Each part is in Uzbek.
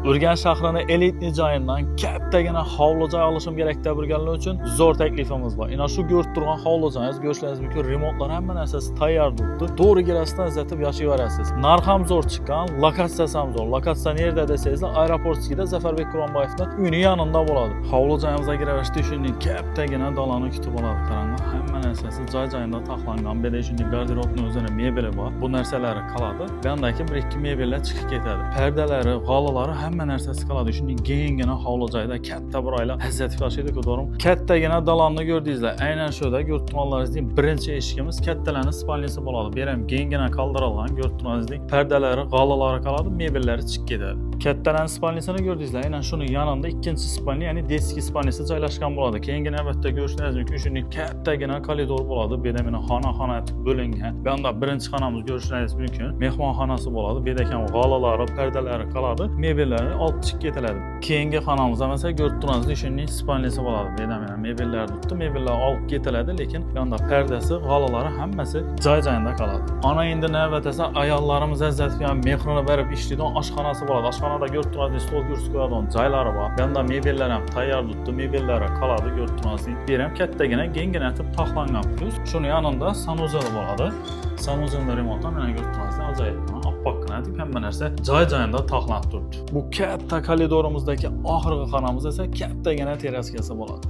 Urganch shahrini elitli joyidan kattagina hovli joy olishim kerak deb yurganlar uchun zo'r taklifimiz bor. Ana shu ko'rib turgan hovli joyingiz ko'rishlaringiz mumkin. Remontlar hamma narsasi tayyor turibdi. To'g'ri girasidan izlatib yashayverasiz. Narx ham zo'r chiqqan, lokatsiyasi ham zo'r. Lokatsiya qayerda desangiz, aeroportskida Zafarbek Quronboyevning uyini yonida bo'ladi. Hovli joyimizga kiraverishda shunday kattagina dolani kutib oladi. Qarang, hamma narsasi joy-joyida taxlangan. Beda shunday garderobning o'zini mebeli bor. Bu narsalar qoladi. Bandaki 1-2 mebellar chiqib ketadi. Pardalari, g'olalari hamma narsasi qoladi. Shunday kengina hovli joyda katta bir oila hazzatif yashaydi-ku, to'g'rimi? Kattagina dolonni ko'rdingizlar. Aynan shunda ko'rib turganlaringizning birinchi eshigimiz kattalarning spalnisi bo'ladi. Bu ham kengina qoldirilgan, ko'rib turganingizdek pardalari, g'olalari qoladi, mebellari chiqib ketadi. Kattalarning spalnisini ko'rdingizlar. Aynan shuni yonida ikkinchi spalni, ya'ni deski spalnisi joylashgan bo'ladi. Keyingina albatta ko'rishlaringiz mumkin, shunday kattagina koridor bo'ladi. Bu yerda mana xona etib bo'lingan. Bu yerda birinchi xonamiz ko'rishlaringiz mumkin. Mehmonxonasi bo'ladi. Bu yerda ham g'olalari, pardalari qoladi. Mebellari olib chiqib ketiladi. Keyingi xonamizda masalan ko'rib turganingizdek shunday spalnisi bo'ladi. Bu yerda mana mebellar turibdi. Mebellar olib ketiladi, lekin bu yerda pardasi, g'olalari hammasi joy-joyida qoladi. Ana endi navbat esa ayollarimiz azzatib ham mehrini berib ishlaydigan oshxonasi bo'ladi. Oshxonada ko'rib turganingizdek stol kursi qo'yadigan joylari bor. Bu yerda mebellar ham tayyor turibdi. Mebellari qoladi, ko'rib turganingizdek. Bu ham kattagina, kengina etib taxlangan. Plus shuni yonida sanuzel bo'ladi. Sanuzelni remontdan mana ko'rib turganingizdek ajoyib. Oppoqqina deb hamma narsa joy-joyida taxlanib turibdi. Bu katta koridorimizdagi oxirgi xonamiz esa kattagina teraskasi bo'ladi.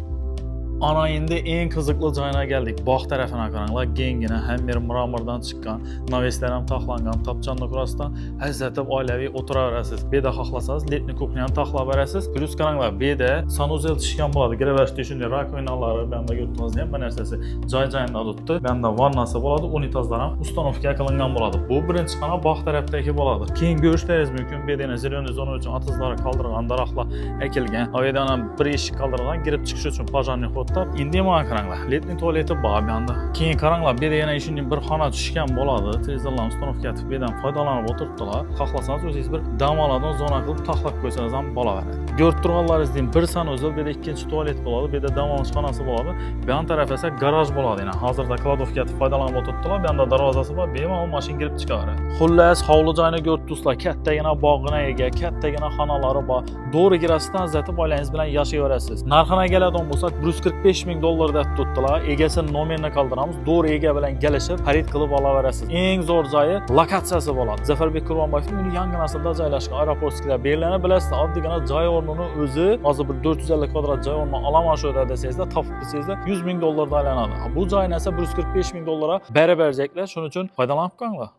Ana endi eng qiziqli joyga keldik. Bog' tarafini qaranglar, kengina, hamma mramordan chiqqan, naveslar ham taxlangan, topchanni kurasidan hazzatib oilaviy o'tiraverasiz. Bu yerda xohlasangiz letni kuxnya ham taxlab berasiz. Plus qaranglar, bu yerda sanuzel tushgan bo'ladi. Giraverishda shunday rakovinalari, bu yerda ko'rib turganingiz hamma narsasi joy-joyida turibdi. Bu yerda vannasi bo'ladi, unitazlar ham ustanovka qilingan bo'ladi. Bu birinchi xona bog' tarafdagi bo'ladi. Keyin ko'rishlaringiz mumkin, bu yerda zelen zona uchun otizlari qoldirgan daraxtlar ekilgan. Bu yerda ham bir eshik qoldirilgan, kirib chiqish uchun pojarniy endi mana qaranglar, letni tualeti bor bu yerda. Keyin qaranglar, bu yerda yana shunday bir xona tushgan bo'ladi. Televizorlarni ustanovka etib, bu yerdan foydalanib o'tiribdilar. Xohlasangiz o'zingiz bir dam oladigan zona qilib taxlab qo'ysangiz ham bo'laveradi. Ko'rib turganlaringizdek bir sanuzel, bu yerda ikkinchi tualet bo'ladi, bu yerda dam olish xonasi bo'ladi. Bu yon taraf esa garaj bo'ladi. Yana hozirda kladovka etib foydalanib o'tiribdilar. Bu yerda darvozasi bor, bemalol mashina kirib chiqaveradi. Xullas, hovli joyini ko'rib turibsizlar, kattagina bog'ina ega, kattagina xonalari bor. To'g'ri girasidan azatib oilangiz bilan yashayverasiz. Narxini keladigan bo'lsak, 145 ming dollar deb tutdilar. Egasini nomerini qoldiramiz. To'g'ri ega bilan kelishib, xarid qilib olaverasiz. Eng zo'r joyi lokatsiyasi bo'ladi. Zafarbek Quronboyevning uyi yanginasida joylashgan. Aeroportskilar bellarni bilasizlar, oddiygina joy o'rnini o'zi hozir bir 450 kvadrat joy o'rnini olaman shu desangizlar, topib bilsangizlar 100 ming dollardan aylanadi. Bu joyni esa 145 ming dollarga berib berajaklar. Shuning uchun foydalanib qolinglar.